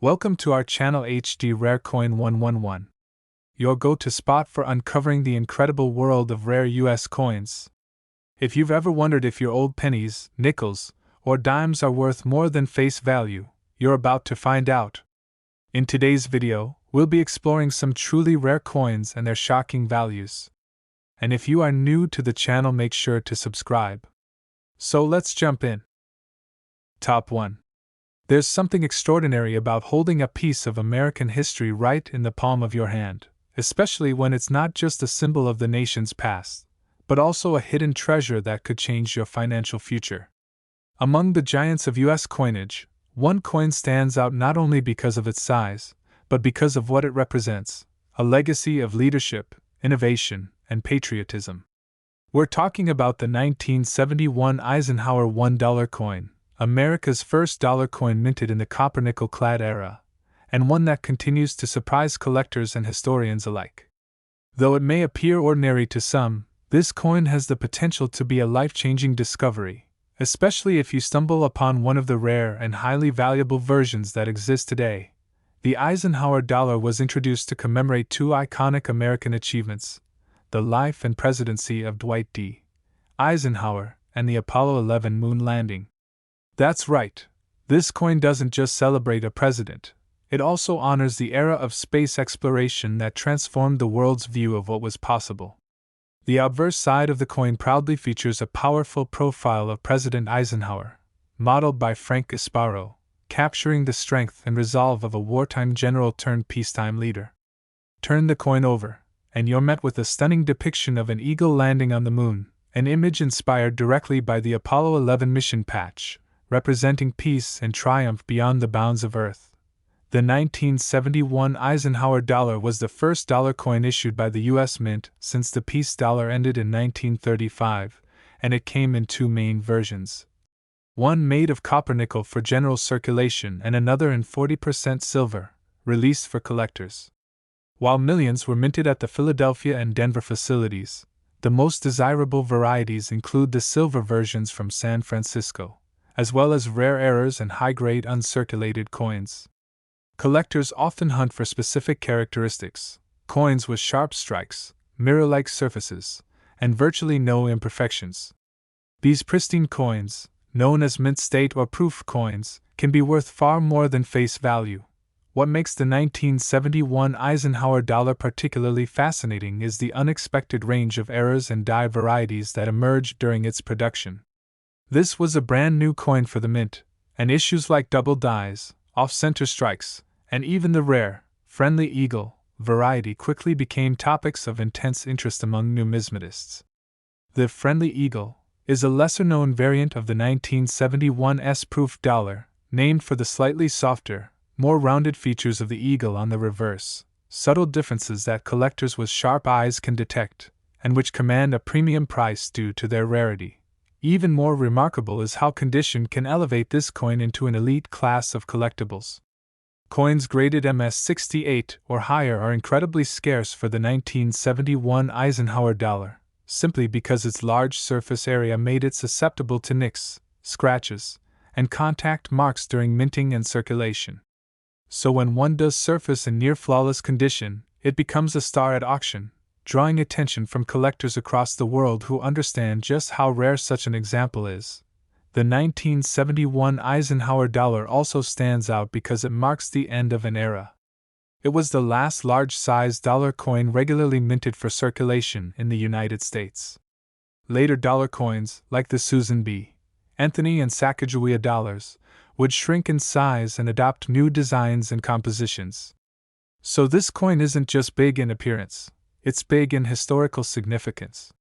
Welcome to our channel HD Rare Coin 111, your go-to spot for uncovering the incredible world of rare US coins. If you've ever wondered if your old pennies, nickels, or dimes are worth more than face value, you're about to find out. In today's video, we'll be exploring some truly rare coins and their shocking values. And if you are new to the channel, make sure to subscribe. So let's jump in. Top 1. There's something extraordinary about holding a piece of American history right in the palm of your hand, especially when it's not just a symbol of the nation's past, but also a hidden treasure that could change your financial future. Among the giants of US coinage, one coin stands out not only because of its size, but because of what it represents: a legacy of leadership, innovation, and patriotism. We're talking about the 1971 Eisenhower $1 coin, America's first dollar coin minted in the copper-nickel-clad era, and one that continues to surprise collectors and historians alike. Though it may appear ordinary to some, this coin has the potential to be a life-changing discovery, especially if you stumble upon one of the rare and highly valuable versions that exist today. The Eisenhower dollar was introduced to commemorate two iconic American achievements: the life and presidency of Dwight D. Eisenhower and the Apollo 11 moon landing. That's right, this coin doesn't just celebrate a president, it also honors the era of space exploration that transformed the world's view of what was possible. The obverse side of the coin proudly features a powerful profile of President Eisenhower, modeled by Frank Sparrow, capturing the strength and resolve of a wartime general turned peacetime leader. Turn the coin over, and you're met with a stunning depiction of an eagle landing on the moon, an image inspired directly by the Apollo 11 mission patch, representing peace and triumph beyond the bounds of Earth. The 1971 Eisenhower dollar was the first dollar coin issued by the U.S. Mint since the peace dollar ended in 1935, and it came in two main versions. One made of copper-nickel for general circulation and another in 40% silver, released for collectors. While millions were minted at the Philadelphia and Denver facilities, the most desirable varieties include the silver versions from San Francisco, as well as rare errors and high-grade uncirculated coins. Collectors often hunt for specific characteristics: coins with sharp strikes, mirror-like surfaces, and virtually no imperfections. These pristine coins, known as mint state or proof coins, can be worth far more than face value. What makes the 1971 Eisenhower dollar particularly fascinating is the unexpected range of errors and die varieties that emerged during its production. This was a brand new coin for the mint, and issues like double dies, off-center strikes, and even the rare, friendly eagle variety quickly became topics of intense interest among numismatists. The friendly eagle is a lesser-known variant of the 1971 S-proof dollar, named for the slightly softer, more rounded features of the eagle on the reverse, subtle differences that collectors with sharp eyes can detect, and which command a premium price due to their rarity. Even more remarkable is how condition can elevate this coin into an elite class of collectibles. Coins graded MS-68 or higher are incredibly scarce for the 1971 Eisenhower dollar, simply because its large surface area made it susceptible to nicks, scratches, and contact marks during minting and circulation. So when one does surface in near-flawless condition, it becomes a star at auction, drawing attention from collectors across the world who understand just how rare such an example is. The 1971 Eisenhower dollar also stands out because it marks the end of an era. It was the last large-sized dollar coin regularly minted for circulation in the United States. Later dollar coins, like the Susan B. Anthony and Sacagawea dollars, would shrink in size and adopt new designs and compositions. So this coin isn't just big in appearance, it's big in historical significance.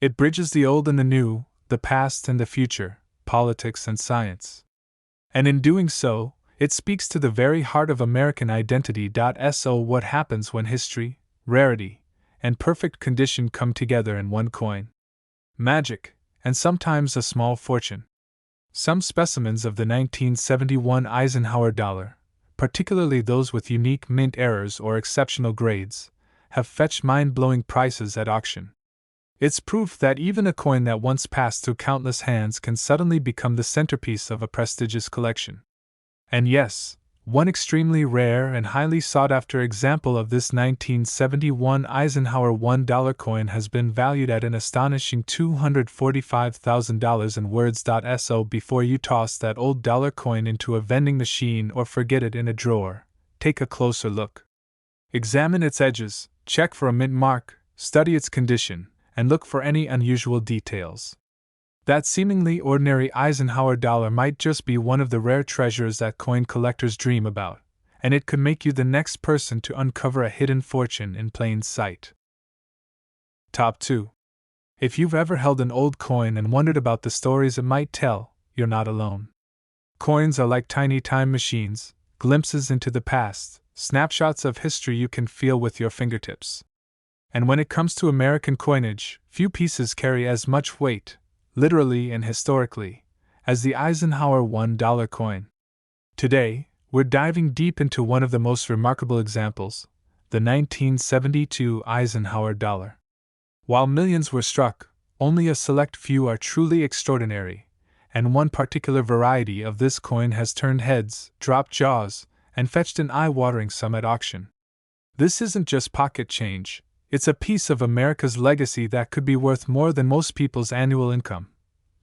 It bridges the old and the new, the past and the future, politics and science. And in doing so, it speaks to the very heart of American identity. So what happens when history, rarity, and perfect condition come together in one coin? Magic, and sometimes a small fortune. Some specimens of the 1971 Eisenhower dollar, particularly those with unique mint errors or exceptional grades, have fetched mind-blowing prices at auction. It's proof that even a coin that once passed through countless hands can suddenly become the centerpiece of a prestigious collection. And yes, One extremely rare and highly sought-after example of this 1971 Eisenhower $1 coin has been valued at an astonishing $245,000 in words.so. Before you toss that old dollar coin into a vending machine or forget it in a drawer, take a closer look. Examine its edges, check for a mint mark, study its condition, and look for any unusual details. That seemingly ordinary Eisenhower dollar might just be one of the rare treasures that coin collectors dream about, and it could make you the next person to uncover a hidden fortune in plain sight. Top 2. If you've ever held an old coin and wondered about the stories it might tell, you're not alone. Coins are like tiny time machines, glimpses into the past, snapshots of history you can feel with your fingertips. And when it comes to American coinage, few pieces carry as much weight, literally and historically, as the Eisenhower $1 coin. Today, we're diving deep into one of the most remarkable examples, the 1972 Eisenhower dollar. While millions were struck, only a select few are truly extraordinary, and one particular variety of this coin has turned heads, dropped jaws, and fetched an eye-watering sum at auction. This isn't just pocket change. It's a piece of America's legacy that could be worth more than most people's annual income.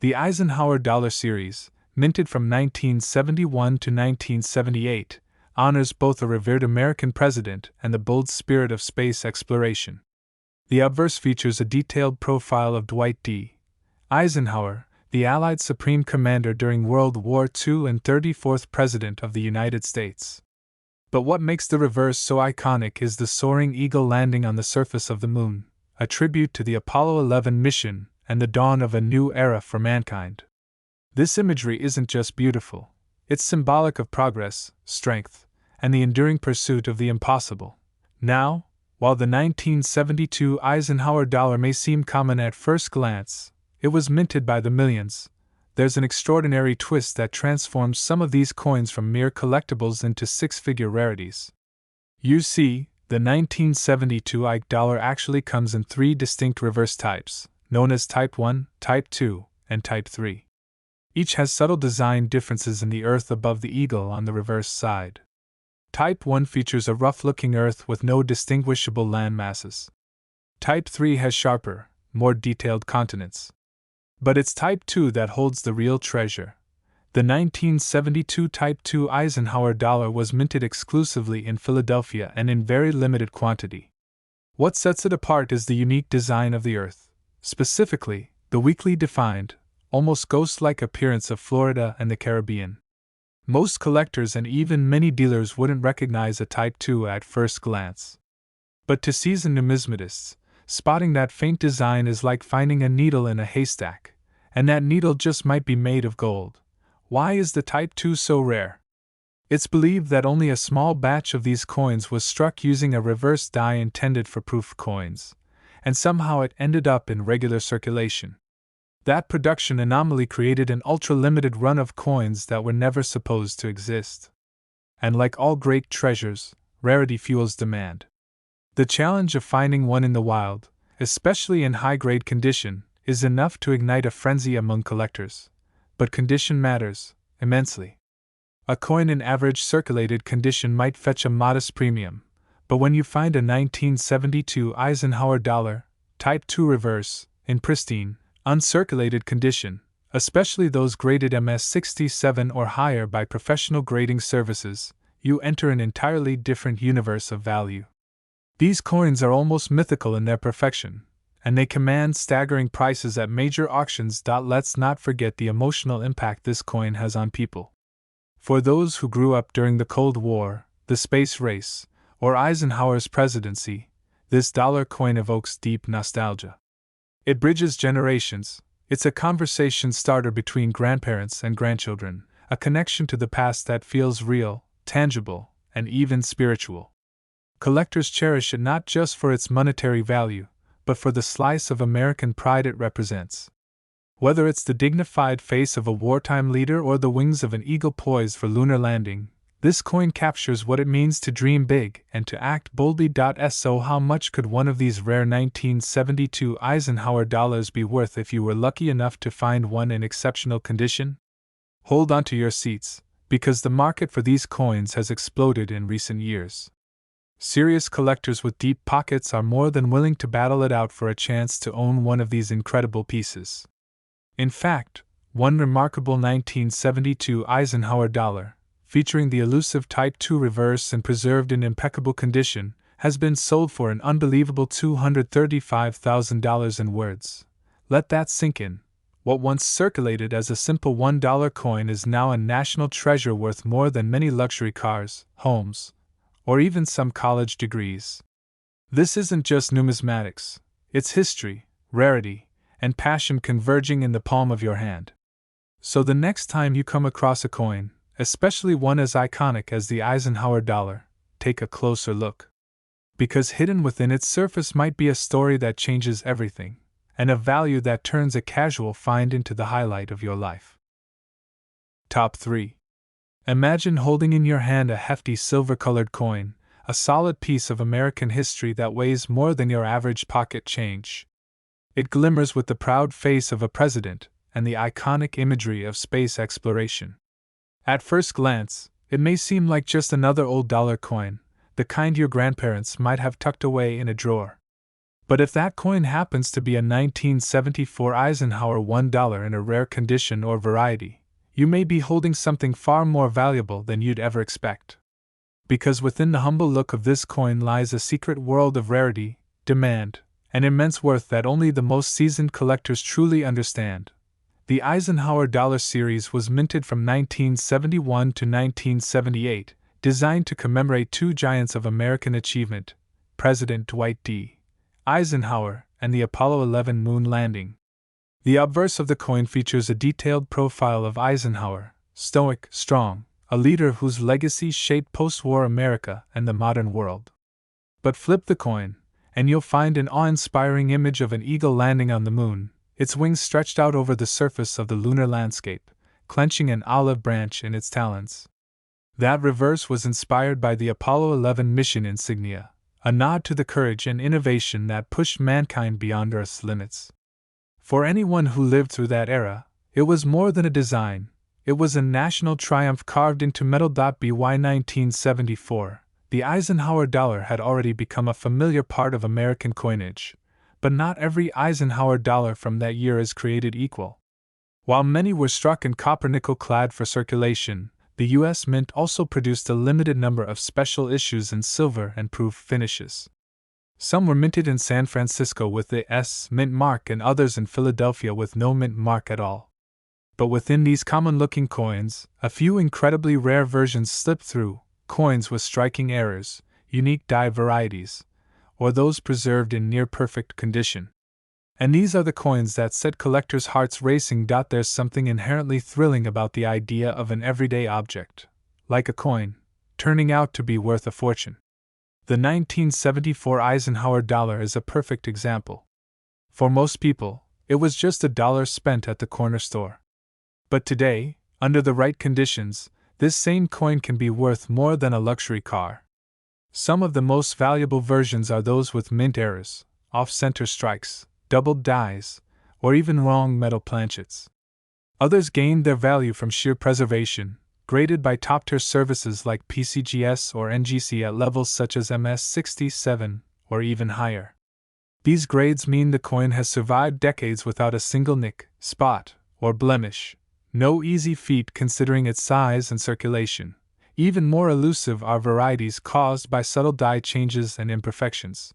The Eisenhower Dollar Series, minted from 1971 to 1978, honors both a revered American president and the bold spirit of space exploration. The obverse features a detailed profile of Dwight D. Eisenhower, the Allied Supreme Commander during World War II and 34th President of the United States. But what makes the reverse so iconic is the soaring eagle landing on the surface of the moon, a tribute to the Apollo 11 mission and the dawn of a new era for mankind. This imagery isn't just beautiful, it's symbolic of progress, strength, and the enduring pursuit of the impossible. Now, while the 1972 Eisenhower dollar may seem common at first glance, it was minted by the millions. There's an extraordinary twist that transforms some of these coins from mere collectibles into six-figure rarities. You see, the 1972 Ike dollar actually comes in three distinct reverse types, known as Type 1, Type 2, and Type 3. Each has subtle design differences in the earth above the eagle on the reverse side. Type 1 features a rough-looking earth with no distinguishable land masses. Type 3 has sharper, more detailed continents. But it's Type 2 that holds the real treasure. The 1972 Type 2 Eisenhower dollar was minted exclusively in Philadelphia and in very limited quantity. What sets it apart is the unique design of the earth, specifically, the weakly defined, almost ghost-like appearance of Florida and the Caribbean. Most collectors and even many dealers wouldn't recognize a Type 2 at first glance. But to seasoned numismatists, spotting that faint design is like finding a needle in a haystack, and that needle just might be made of gold. Why is the Type 2 so rare? It's believed that only a small batch of these coins was struck using a reverse die intended for proof coins, and somehow it ended up in regular circulation. That production anomaly created an ultra-limited run of coins that were never supposed to exist. And like all great treasures, rarity fuels demand. The challenge of finding one in the wild, especially in high-grade condition, is enough to ignite a frenzy among collectors. But condition matters immensely. A coin in average circulated condition might fetch a modest premium, but when you find a 1972 Eisenhower dollar, Type 2 reverse, in pristine, uncirculated condition, especially those graded MS67 or higher by professional grading services, you enter an entirely different universe of value. These coins are almost mythical in their perfection, and they command staggering prices at major auctions. Let's not forget the emotional impact this coin has on people. For those who grew up during the Cold War, the space race, or Eisenhower's presidency, this dollar coin evokes deep nostalgia. It bridges generations, it's a conversation starter between grandparents and grandchildren, a connection to the past that feels real, tangible, and even spiritual. Collectors cherish it not just for its monetary value, but for the slice of American pride it represents. Whether it's the dignified face of a wartime leader or the wings of an eagle poised for lunar landing, this coin captures what it means to dream big and to act boldly. So how much could one of these rare 1972 Eisenhower dollars be worth if you were lucky enough to find one in exceptional condition? Hold on to your seats, because the market for these coins has exploded in recent years. Serious collectors with deep pockets are more than willing to battle it out for a chance to own one of these incredible pieces. In fact, one remarkable 1972 Eisenhower dollar, featuring the elusive Type II reverse and preserved in impeccable condition, has been sold for an unbelievable $235,000 in words. Let that sink in. What once circulated as a simple $1 coin is now a national treasure worth more than many luxury cars, homes, or even some college degrees. This isn't just numismatics, it's history, rarity, and passion converging in the palm of your hand. So the next time you come across a coin, especially one as iconic as the Eisenhower dollar, take a closer look. Because hidden within its surface might be a story that changes everything, and a value that turns a casual find into the highlight of your life. Top 3. Imagine holding in your hand a hefty silver-colored coin, a solid piece of American history that weighs more than your average pocket change. It glimmers with the proud face of a president and the iconic imagery of space exploration. At first glance, it may seem like just another old dollar coin, the kind your grandparents might have tucked away in a drawer. But if that coin happens to be a 1974 Eisenhower $1 in a rare condition or variety, you may be holding something far more valuable than you'd ever expect. Because within the humble look of this coin lies a secret world of rarity, demand, and immense worth that only the most seasoned collectors truly understand. The Eisenhower dollar series was minted from 1971 to 1978, designed to commemorate two giants of American achievement, President Dwight D. Eisenhower and the Apollo 11 moon landing. The obverse of the coin features a detailed profile of Eisenhower, stoic, strong, a leader whose legacy shaped post-war America and the modern world. But flip the coin, and you'll find an awe-inspiring image of an eagle landing on the moon, its wings stretched out over the surface of the lunar landscape, clenching an olive branch in its talons. That reverse was inspired by the Apollo 11 mission insignia, a nod to the courage and innovation that pushed mankind beyond Earth's limits. For anyone who lived through that era, it was more than a design, it was a national triumph carved into metal. By 1974, the Eisenhower dollar had already become a familiar part of American coinage, but not every Eisenhower dollar from that year is created equal. While many were struck in copper-nickel clad for circulation, the U.S. Mint also produced a limited number of special issues in silver and proof finishes. Some were minted in San Francisco with the S Mint mark and others in Philadelphia with no mint mark at all. But within these common-looking coins, a few incredibly rare versions slipped through, coins with striking errors, unique die varieties, or those preserved in near-perfect condition. And these are the coins that set collectors' hearts racing. There's something inherently thrilling about the idea of an everyday object, like a coin, turning out to be worth a fortune. The 1974 Eisenhower dollar is a perfect example. For most people, it was just $1 spent at the corner store. But today, under the right conditions, this same coin can be worth more than a luxury car. Some of the most valuable versions are those with mint errors, off-center strikes, doubled dies, or even wrong metal planchets. Others gained their value from sheer preservation, graded by top-tier services like PCGS or NGC at levels such as MS67 or even higher. These grades mean the coin has survived decades without a single nick, spot, or blemish. No easy feat considering its size and circulation. Even more elusive are varieties caused by subtle die changes and imperfections.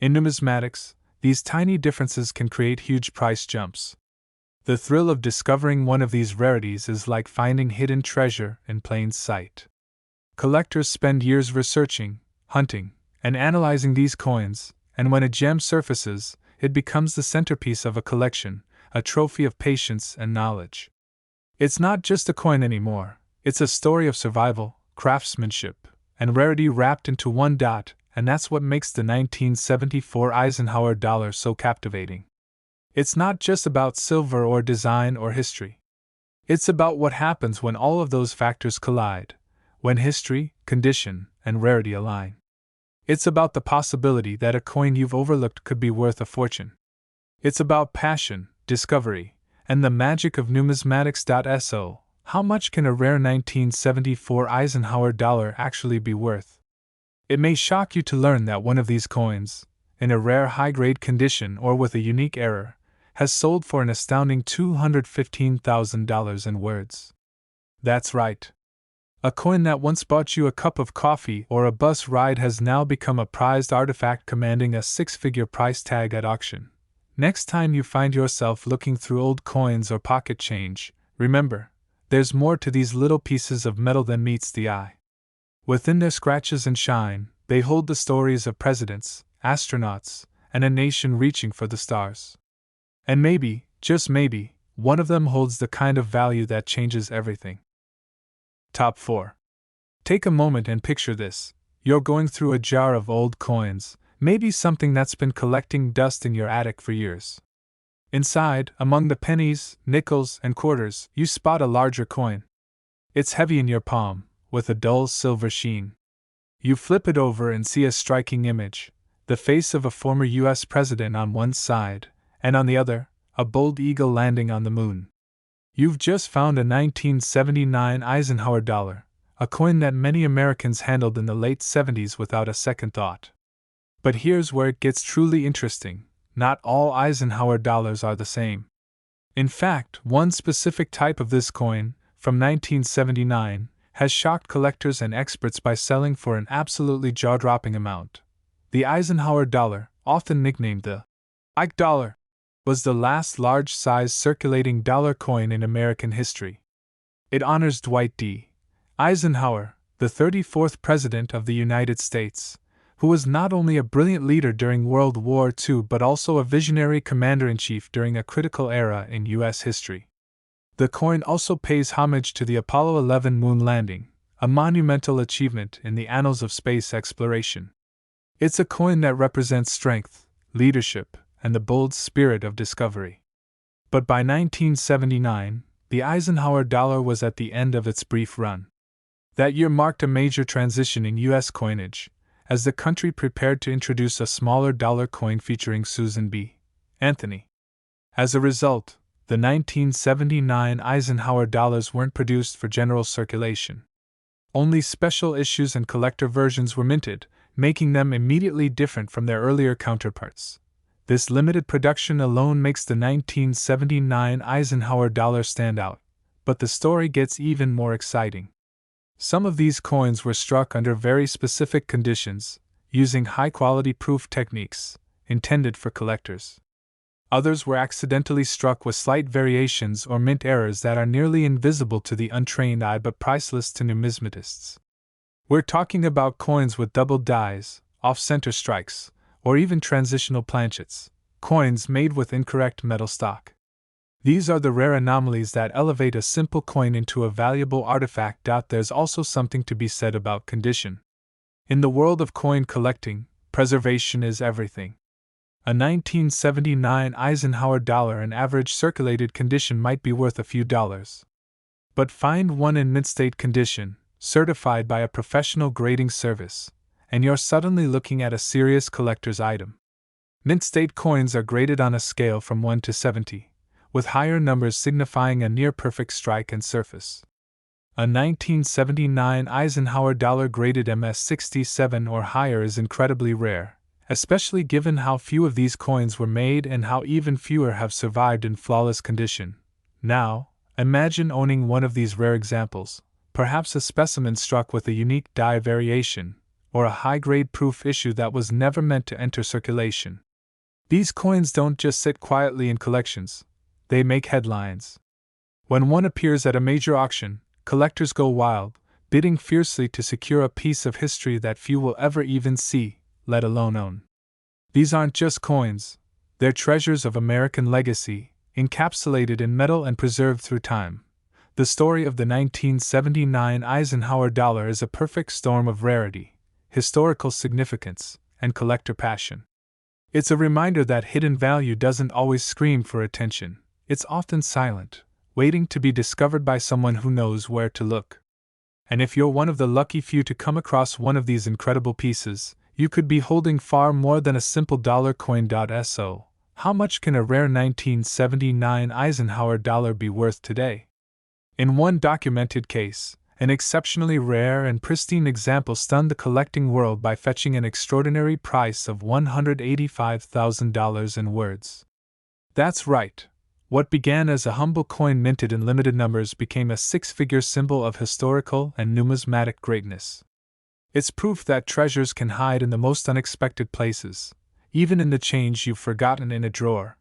In numismatics, these tiny differences can create huge price jumps. The thrill of discovering one of these rarities is like finding hidden treasure in plain sight. Collectors spend years researching, hunting, and analyzing these coins, and when a gem surfaces, it becomes the centerpiece of a collection, a trophy of patience and knowledge. It's not just a coin anymore, it's a story of survival, craftsmanship, and rarity wrapped into one dot, and that's what makes the 1974 Eisenhower dollar so captivating. It's not just about silver or design or history. It's about what happens when all of those factors collide, when history, condition, and rarity align. It's about the possibility that a coin you've overlooked could be worth a fortune. It's about passion, discovery, and the magic of numismatics. So, How much can a rare 1974 Eisenhower dollar actually be worth? It may shock you to learn that one of these coins, in a rare high-grade condition or with a unique error, has sold for an astounding $215,000 in words. That's right. A coin that once bought you a cup of coffee or a bus ride has now become a prized artifact commanding a six-figure price tag at auction. Next time you find yourself looking through old coins or pocket change, remember, there's more to these little pieces of metal than meets the eye. Within their scratches and shine, they hold the stories of presidents, astronauts, and a nation reaching for the stars. And maybe, just maybe, one of them holds the kind of value that changes everything. Top 4. Take a moment and picture this. You're going through a jar of old coins, maybe something that's been collecting dust in your attic for years. Inside, among the pennies, nickels, and quarters, you spot a larger coin. It's heavy in your palm, with a dull silver sheen. You flip it over and see a striking image: the face of a former U.S. president on one side, and on the other, a bold eagle landing on the moon. You've just found a 1979 Eisenhower dollar, a coin that many Americans handled in the late 70s without a second thought. But here's where it gets truly interesting. Not all Eisenhower dollars are the same. In fact, one specific type of this coin, from 1979, has shocked collectors and experts by selling for an absolutely jaw-dropping amount. The Eisenhower dollar, often nicknamed the Ike dollar, was the last large-size circulating dollar coin in American history. It honors Dwight D. Eisenhower, the 34th President of the United States, who was not only a brilliant leader during World War II but also a visionary commander-in-chief during a critical era in U.S. history. The coin also pays homage to the Apollo 11 moon landing, a monumental achievement in the annals of space exploration. It's a coin that represents strength, leadership, and the bold spirit of discovery. But by 1979, the Eisenhower dollar was at the end of its brief run. That year marked a major transition in U.S. coinage, as the country prepared to introduce a smaller dollar coin featuring Susan B. Anthony. As a result, the 1979 Eisenhower dollars weren't produced for general circulation. Only special issues and collector versions were minted, making them immediately different from their earlier counterparts. This limited production alone makes the 1979 Eisenhower dollar stand out, but the story gets even more exciting. Some of these coins were struck under very specific conditions, using high-quality proof techniques, intended for collectors. Others were accidentally struck with slight variations or mint errors that are nearly invisible to the untrained eye but priceless to numismatists. We're talking about coins with double dies, off-center strikes, or even transitional planchets, coins made with incorrect metal stock. These are the rare anomalies that elevate a simple coin into a valuable artifact. There's also something to be said about condition. In the world of coin collecting, preservation is everything. A 1979 Eisenhower dollar in average circulated condition might be worth a few dollars. But find one in mint-state condition, certified by a professional grading service, and you're suddenly looking at a serious collector's item. Mint-state coins are graded on a scale from 1 to 70, with higher numbers signifying a near-perfect strike and surface. A 1979 Eisenhower dollar graded MS-67 or higher is incredibly rare, especially given how few of these coins were made and how even fewer have survived in flawless condition. Now, imagine owning one of these rare examples, perhaps a specimen struck with a unique die variation, or a high-grade proof issue that was never meant to enter circulation. These coins don't just sit quietly in collections, they make headlines. When one appears at a major auction, collectors go wild, bidding fiercely to secure a piece of history that few will ever even see, let alone own. These aren't just coins, they're treasures of American legacy, encapsulated in metal and preserved through time. The story of the 1979 Eisenhower dollar is a perfect storm of rarity, historical significance, and collector passion. It's a reminder that hidden value doesn't always scream for attention, it's often silent, waiting to be discovered by someone who knows where to look. And if you're one of the lucky few to come across one of these incredible pieces, you could be holding far more than a simple dollar coin. So, how much can a rare 1979 Eisenhower dollar be worth today? In one documented case, an exceptionally rare and pristine example stunned the collecting world by fetching an extraordinary price of $185,000 in words. That's right. What began as a humble coin minted in limited numbers became a six-figure symbol of historical and numismatic greatness. It's proof that treasures can hide in the most unexpected places, even in the change you've forgotten in a drawer.